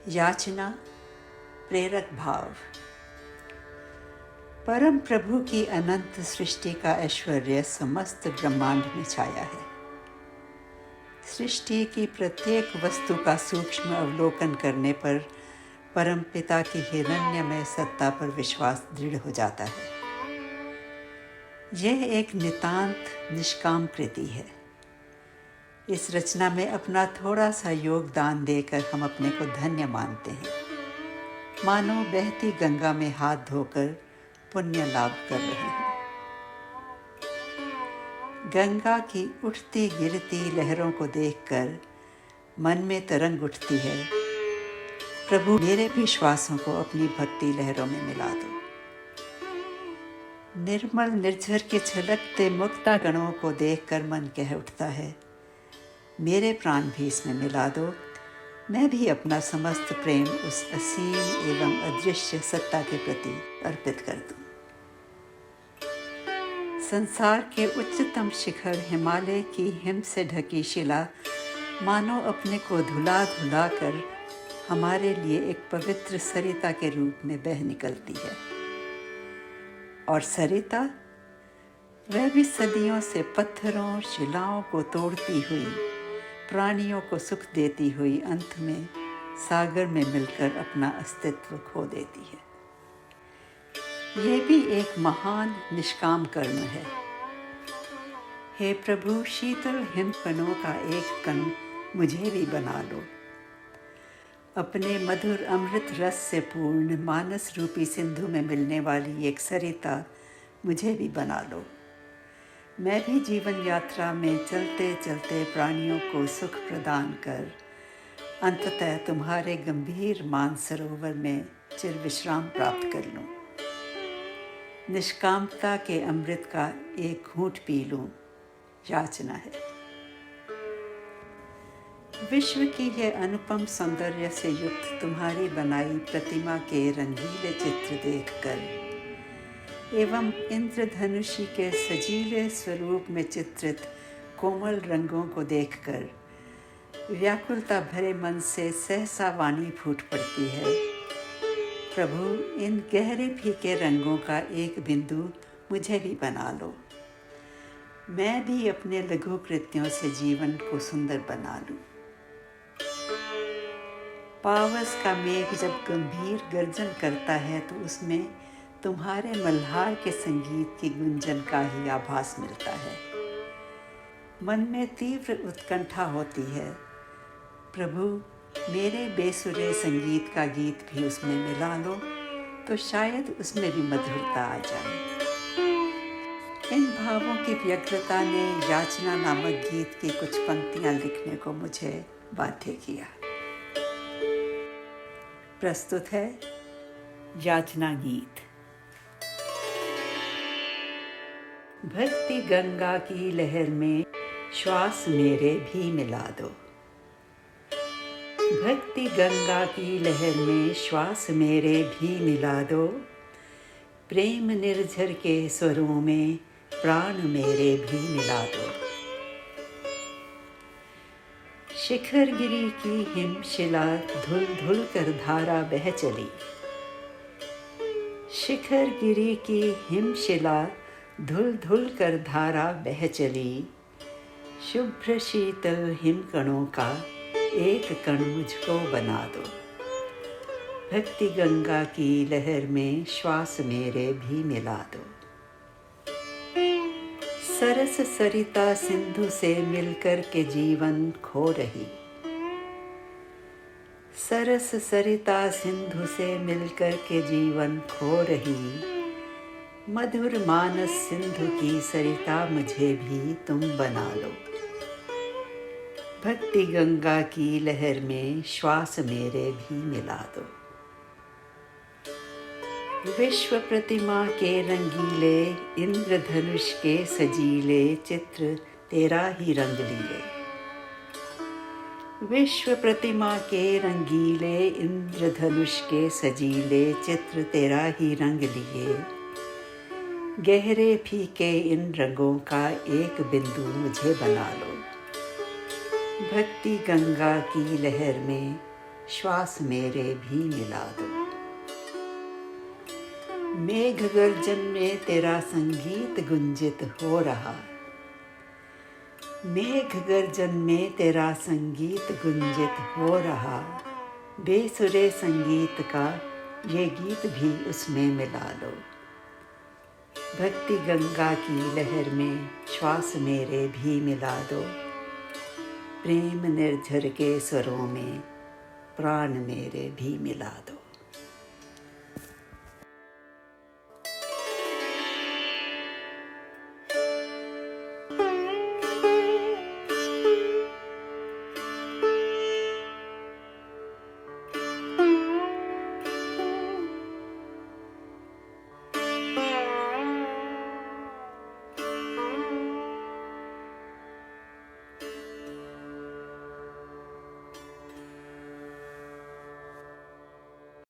याचना, प्रेरक भाव। परम प्रभु की अनंत सृष्टि का ऐश्वर्य समस्त ब्रह्मांड में छाया है। सृष्टि की प्रत्येक वस्तु का सूक्ष्म अवलोकन करने पर परम पिता की हिरण्यमय सत्ता पर विश्वास दृढ़ हो जाता है। यह एक नितांत निष्काम कृति है। इस रचना में अपना थोड़ा सा योगदान देकर हम अपने को धन्य मानते हैं, मानो बहती गंगा में हाथ धोकर पुण्य लाभ कर रहे हैं। गंगा की उठती गिरती लहरों को देखकर मन में तरंग उठती है, प्रभु मेरे भी श्वासों को अपनी भक्ति लहरों में मिला दो। निर्मल निर्झर के छलकते मुक्ता गणों को देखकर मन कह उठता है, मेरे प्राण भी इसमें मिला दो, मैं भी अपना समस्त प्रेम उस असीम एवं अदृश्य सत्ता के प्रति अर्पित कर दूं। संसार के उच्चतम शिखर हिमालय की हिम से ढकी शिला मानो अपने को धुला धुला कर हमारे लिए एक पवित्र सरिता के रूप में बह निकलती है। और सरिता, वह भी सदियों से पत्थरों शिलाओं को तोड़ती हुई, प्राणियों को सुख देती हुई अंत में सागर में मिलकर अपना अस्तित्व खो देती है। यह भी एक महान निष्काम कर्म है। हे प्रभु, शीतल हिमकणों का एक कण मुझे भी बना लो। अपने मधुर अमृत रस से पूर्ण मानस रूपी सिंधु में मिलने वाली एक सरिता मुझे भी बना लो। मैं भी जीवन यात्रा में चलते चलते प्राणियों को सुख प्रदान कर अंततः तुम्हारे गंभीर मानसरोवर में चिर विश्राम प्राप्त कर लूं। निष्कामता के अमृत का एक घूंट पी लूं, याचना है। विश्व की यह अनुपम सौंदर्य से युक्त तुम्हारी बनाई प्रतिमा के रंगीले चित्र देखकर एवं इंद्रधनुषी के सजीले स्वरूप में चित्रित कोमल रंगों को देखकर व्याकुलता भरे मन से सहसा वाणी फूट पड़ती है, प्रभु इन गहरे फीके रंगों का एक बिंदु मुझे भी बना लो। मैं भी अपने लघु कृत्यों से जीवन को सुंदर बना लूं। पावस का मेघ जब गंभीर गर्जन करता है तो उसमें तुम्हारे मल्हार के संगीत की गुंजन का ही आभास मिलता है। मन में तीव्र उत्कंठा होती है, प्रभु मेरे बेसुरे संगीत का गीत भी उसमें मिला लो तो शायद उसमें भी मधुरता आ जाए। इन भावों की व्यग्रता ने याचना नामक गीत की कुछ पंक्तियां लिखने को मुझे बाध्य किया। प्रस्तुत है याचना गीत। भक्ति गंगा की लहर में श्वास मेरे भी मिला दो। भक्ति गंगा की लहर में श्वास मेरे भी मिला दो। प्रेम निर्झर के स्वरों में प्राण मेरे भी मिला दो। शिखर गिरी की हिमशिला धुल धुल कर धारा बह चली। शिखर गिरी की हिमशिला धुल धुल कर धारा बह चली। शुभ्र शीतल हिमकणों का एक कण मुझको बना दो। भक्ति गंगा की लहर में श्वास मेरे भी मिला दो। सरस सरिता सिंधु से मिलकर के जीवन खो रही। सरस सरिता सिंधु से मिलकर के जीवन खो रही। मधुर मानस सिंधु की सरिता मुझे भी तुम बना लो। भक्ति गंगा की लहर में श्वास मेरे भी मिला दो। विश्व प्रतिमा के रंगीले इंद्रधनुष के सजीले चित्र तेरा ही रंग लिए। विश्व प्रतिमा के रंगीले इंद्रधनुष के सजीले चित्र तेरा ही रंग लिए। गहरे फीके इन रंगों का एक बिंदु मुझे बना लो। भक्ति गंगा की लहर में श्वास मेरे भी मिला दो। मेघ गर्जन में तेरा संगीत गुंजित हो रहा, मेघ गर्जन में तेरा संगीत गुंजित हो रहा, बेसुरे संगीत का ये गीत भी उसमें मिला लो। भक्ति गंगा की लहर में श्वास मेरे भी मिला दो, प्रेम निर्झर के स्वरों में प्राण मेरे भी मिला दो।